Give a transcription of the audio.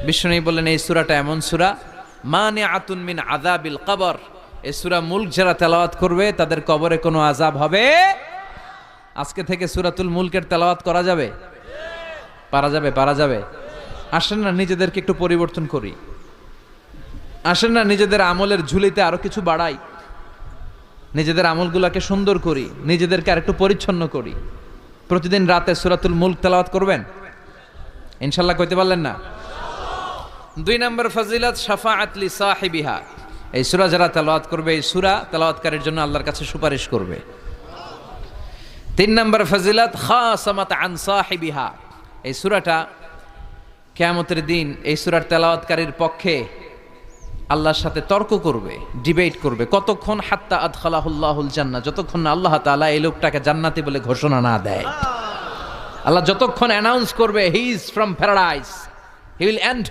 বিষ্ণু বললেন এই সূরাটা এমন সূরা মানিআতুন মিন আযাবিল কবর। এই সূরা মুলক যারা তেলাওয়াত করবে তাদের কবরে কোনো আযাব হবে। আজকে থেকে সূরাতুল মুলকের তেলাওয়াত করা যাবে? পারা যাবে। আসেন না নিজেদেরকে একটু পরিবর্তন করি, আসেন না নিজেদের আমলের ঝুলিতে আরো কিছু বাড়াই, নিজেদের আমলগুলোকে সুন্দর করি, নিজেদেরকে আরেকটু পরিচ্ছন্ন করি। প্রতিদিন রাতে সূরাতুল মুলক তেলাওয়াত করবেন ইনশাআল্লাহ, কইতে পারলেন না? 2 নম্বর ফজিলত শাফাআত লি সাহিবিহা। এই সূরা যারা তেলাওয়াত করবে এই সূরা তেলাওয়াতকারীর জন্য আল্লাহর কাছে সুপারিশ করবে। 3 নম্বর ফজিলত খাসামাত আন সাহিবিহা। এই সূরাটা কিয়ামতের দিন এই সূরার তেলাওয়াতকারীর পক্ষে আল্লাহর সাথে তর্ক করবে, ডিবেট করবে। কতক্ষণ? হাত্তা আদখালাহুল্লাহুল জান্নাহ, যতক্ষণ না আল্লাহ তাআলা এই লোকটাকে জান্নাতি বলে ঘোষণা না দেয়। আল্লাহ যতক্ষণ অ্যানাউন্স করবে he is from paradise, he will enter